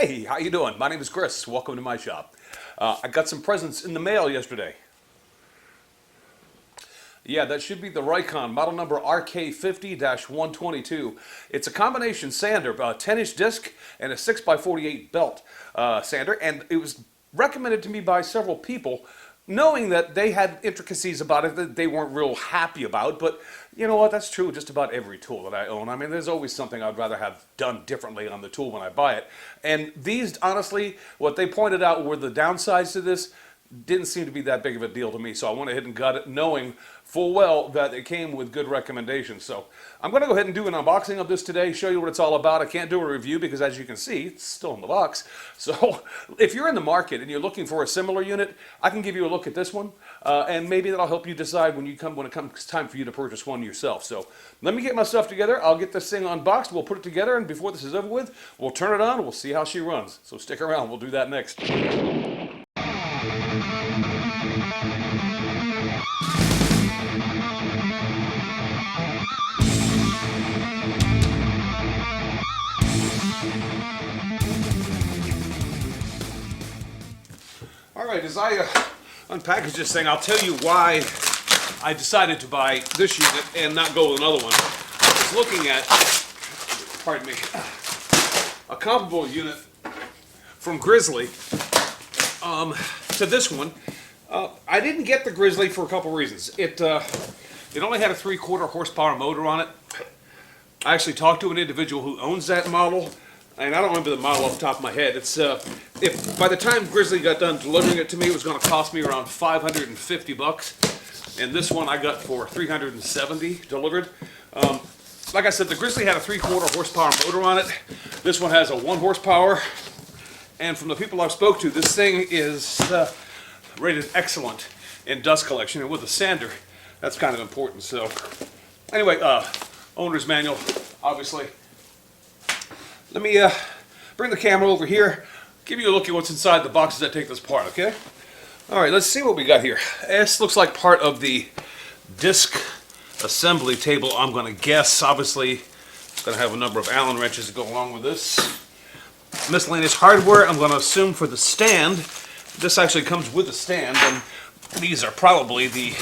Hey, how you doing? My name is Chris. Welcome to my shop. I got some presents in the mail yesterday. Yeah, that should be the Rikon, model number rk50122. It's a combination sander, a 10-inch disc and a 6x48 belt sander, and it was recommended to me by several people, knowing that they had intricacies about it that they weren't real happy about. But you know what, that's true just about every tool that I own. I mean, there's always something I'd rather have done differently on the tool when I buy it. And these, honestly, what they pointed out were the downsides to this didn't seem to be that big of a deal to me. So I went ahead and got it knowing full well that it came with good recommendations. So I'm going to go ahead and do an unboxing of this today, show you what it's all about. I can't do a review because, as you can see, it's still in the box. So if you're in the market and you're looking for a similar unit, I can give you a look at this one, and maybe that'll help you decide when it comes time for you to purchase one yourself. So let me get my stuff together. I'll get this thing unboxed. We'll put it together, and before this is over with, we'll turn it on. We'll see how she runs. So stick around. We'll do that next. All right, as I unpackage this thing, I'll tell you why I decided to buy this unit and not go with another one. I was looking at, pardon me, a comparable unit from Grizzly to this one. I didn't get the Grizzly for a couple reasons. It only had a 3/4 horsepower motor on it. I actually talked to an individual who owns that model, and I don't remember the model off the top of my head. It's if by the time Grizzly got done delivering it to me, it was going to cost me around $550, and this one I got for $370 delivered. Like I said, the Grizzly had a 3/4 horsepower motor on it. This one has a 1 horsepower, and from the people I've spoke to, this thing is rated excellent in dust collection, and with a sander, that's kind of important. So anyway, owner's manual, obviously. Let me bring the camera over here, give you a look at what's inside the boxes that take this part, okay? All right, let's see what we got here. This looks like part of the disc assembly table, I'm going to guess. Obviously, it's going to have a number of Allen wrenches to go along with this. Miscellaneous hardware, I'm going to assume for the stand. This actually comes with a stand, and these are probably the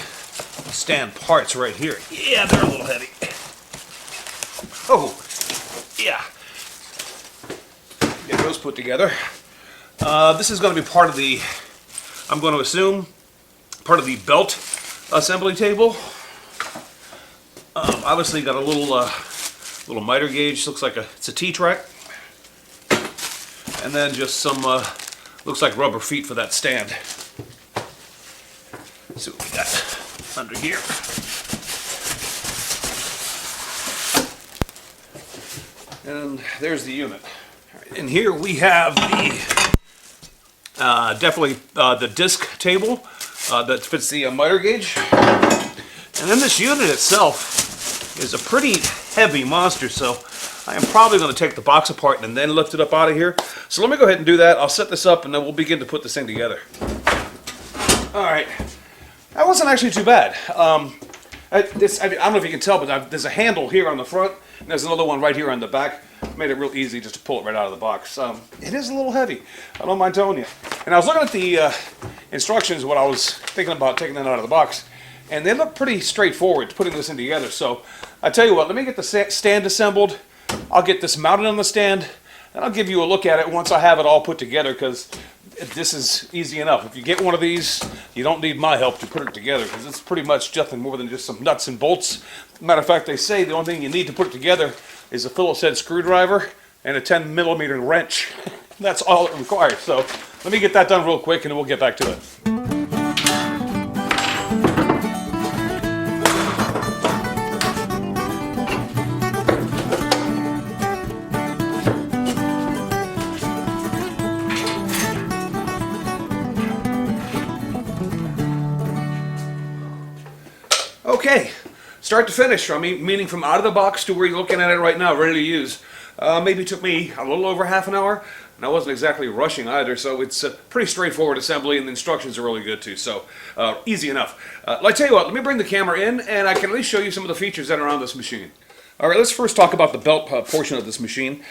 stand parts right here. Yeah, they're a little heavy. Oh, yeah. Get those put together. This is going to be part of the, I'm going to assume, part of the belt assembly table. Obviously got a little miter gauge. Looks like it's a T-track. And then just some, looks like rubber feet for that stand. Let's see what we got under here. And there's the unit. And here we have the definitely the disc table that fits the miter gauge. And then this unit itself is a pretty heavy monster, so I am probably going to take the box apart and then lift it up out of here. So let me go ahead and do that. I'll set this up and then we'll begin to put this thing together. All right, that wasn't actually too bad. I don't know if you can tell, but there's a handle here on the front, and there's another one right here on the back. Made it real easy just to pull it right out of the box. It is a little heavy, I don't mind telling you. And I was looking at the instructions when I was thinking about taking that out of the box, and they look pretty straightforward putting this in together. So I tell you what, let me get the stand assembled. I'll get this mounted on the stand, and I'll give you a look at it once I have it all put together, because this is easy enough. If you get one of these, you don't need my help to put it together, because it's pretty much nothing more than just some nuts and bolts. Matter of fact, they say the only thing you need to put it together is a Phillips head screwdriver and a 10mm wrench. That's all it requires. So let me get that done real quick and then we'll get back to it. Okay, start to finish, meaning from out of the box to where you're looking at it right now, ready to use. Maybe took me a little over half an hour, and I wasn't exactly rushing either, so it's a pretty straightforward assembly, and the instructions are really good too, so easy enough. I tell you what, let me bring the camera in, and I can at least show you some of the features that are on this machine. All right, let's first talk about the belt portion of this machine.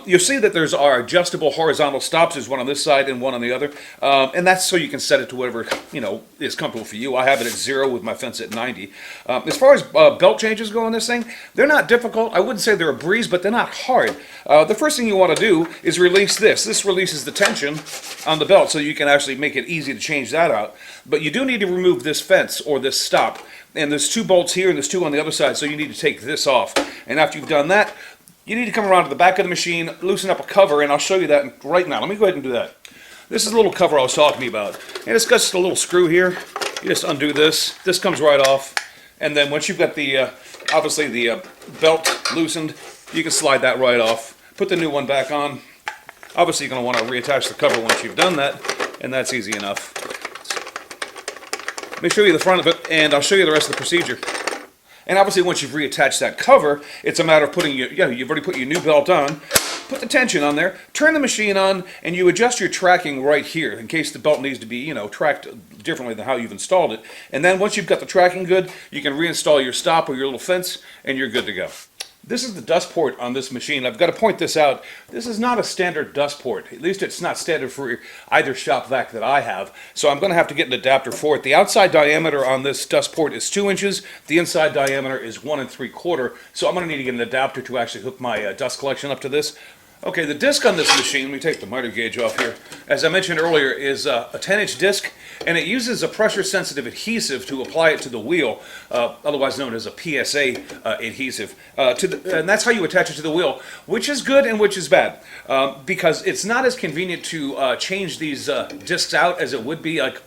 You'll see that there's our adjustable horizontal stops. There's one on this side and one on the other. And that's so you can set it to whatever, is comfortable for you. I have it at 0 with my fence at 90. As far as belt changes go on this thing, they're not difficult. I wouldn't say they're a breeze, but they're not hard. The first thing you want to do is release this. This releases the tension on the belt so you can actually make it easy to change that out. But you do need to remove this fence or this stop. And there's 2 bolts here and there's 2 on the other side, so you need to take this off. And after you've done that, you need to come around to the back of the machine, loosen up a cover, and I'll show you that right now. Let me go ahead and do that. This is the little cover I was talking about. And it's got just a little screw here. You just undo this. This comes right off. And then once you've got the, obviously the belt loosened, you can slide that right off. Put the new one back on. Obviously you're going to want to reattach the cover once you've done that, and that's easy enough. Let me show you the front of it, and I'll show you the rest of the procedure. And obviously, once you've reattached that cover, it's a matter of putting your, you've already put your new belt on, put the tension on there, turn the machine on, and you adjust your tracking right here in case the belt needs to be, tracked differently than how you've installed it. And then once you've got the tracking good, you can reinstall your stop or your little fence, and you're good to go. This is the dust port on this machine. I've got to point this out. This is not a standard dust port. At least it's not standard for either shop vac that I have. So I'm going to have to get an adapter for it. The outside diameter on this dust port is 2 inches. The inside diameter is 1 3/4. So I'm going to need to get an adapter to actually hook my dust collection up to this. Okay, the disc on this machine, let me take the miter gauge off here, as I mentioned earlier, is a 10-inch disc, and it uses a pressure-sensitive adhesive to apply it to the wheel, otherwise known as a PSA adhesive, and that's how you attach it to the wheel, which is good and which is bad, because it's not as convenient to change these discs out as it would be. Like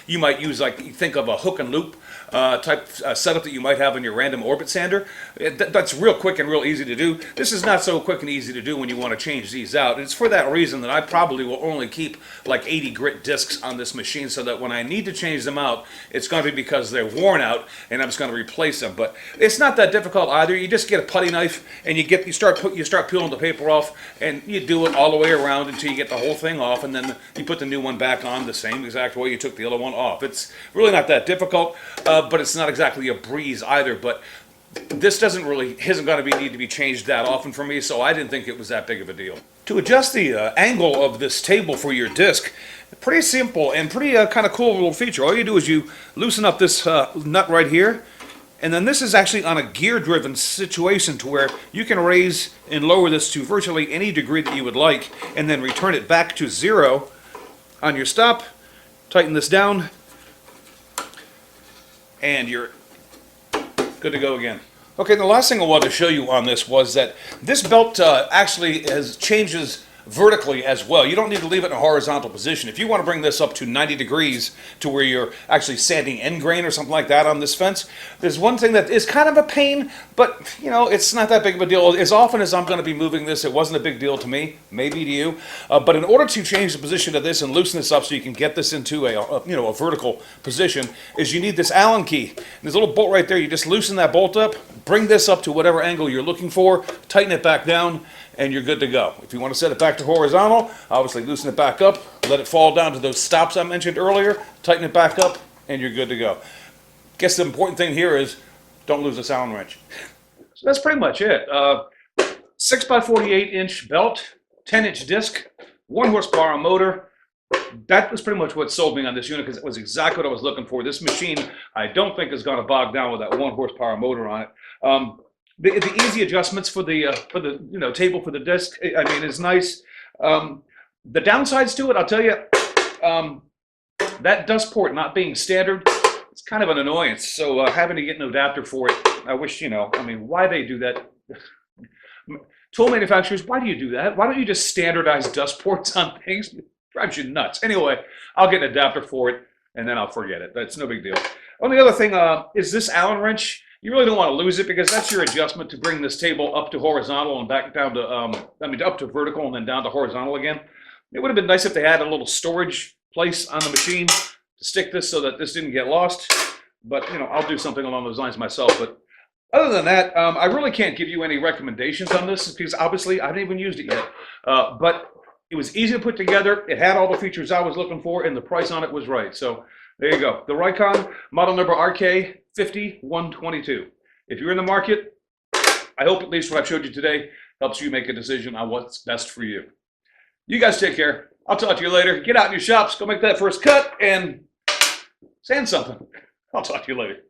you might use, you think of a hook and loop type setup that you might have on your random orbit sander. That's real quick and real easy to do. This is not so quick and easy to do when you want to change these out. It's for that reason that I probably will only keep like 80 grit discs on this machine, so that when I need to change them out, it's going to be because they're worn out and I'm just going to replace them. But it's not that difficult either. You just get a putty knife and you start peeling the paper off, and you do it all the way around until you get the whole thing off, and then you put the new one back on the same exact way you took the other one off. It's really not that difficult. But it's not exactly a breeze either. But this isn't going to need to be changed that often for me, so I didn't think it was that big of a deal. To adjust the angle of this table for your disc, pretty simple and pretty kind of cool little feature. All you do is you loosen up this nut right here, and then this is actually on a gear-driven situation to where you can raise and lower this to virtually any degree that you would like, and then return it back to 0 on your stop. Tighten this down, and you're good to go again. Okay, the last thing I wanted to show you on this was that this belt actually changes vertically as well. You don't need to leave it in a horizontal position. If you want to bring this up to 90 degrees to where you're actually sanding end grain or something like that on this fence, there's one thing that is kind of a pain, but it's not that big of a deal. As often as I'm going to be moving this, it wasn't a big deal to me, maybe to you. But in order to change the position of this and loosen this up so you can get this into a vertical position, is you need this Allen key. And there's a little bolt right there. You just loosen that bolt up, bring this up to whatever angle you're looking for, tighten it back down, and you're good to go. If you want to set it back to horizontal, obviously loosen it back up, let it fall down to those stops I mentioned earlier, tighten it back up, and you're good to go. Guess the important thing here is don't lose this Allen wrench. So that's pretty much it. 6 by 48 inch belt, 10-inch disc, 1 horsepower motor. That was pretty much what sold me on this unit, because it was exactly what I was looking for. This machine, I don't think is going to bog down with that 1 horsepower motor on it. The easy adjustments for the table for the disc, I mean, is nice. The downsides to it, I'll tell you, that dust port not being standard, it's kind of an annoyance. So having to get an adapter for it, I wish, why they do that. Tool manufacturers, why do you do that? Why don't you just standardize dust ports on things? It drives you nuts. Anyway, I'll get an adapter for it, and then I'll forget it. That's no big deal. Only other thing is this Allen wrench. You really don't want to lose it, because that's your adjustment to bring this table up to horizontal and back down to, up to vertical and then down to horizontal again. It would have been nice if they had a little storage place on the machine to stick this so that this didn't get lost. But, I'll do something along those lines myself. But other than that, I really can't give you any recommendations on this, because obviously I haven't even used it yet. But it was easy to put together. It had all the features I was looking for, and the price on it was right. So there you go. The Rikon, model number rk50122. If you're in the market, I hope at least what I've showed you today helps you make a decision on what's best for you. You guys take care. I'll talk to you later. Get out in your shops, go make that first cut, and sand something. I'll talk to you later.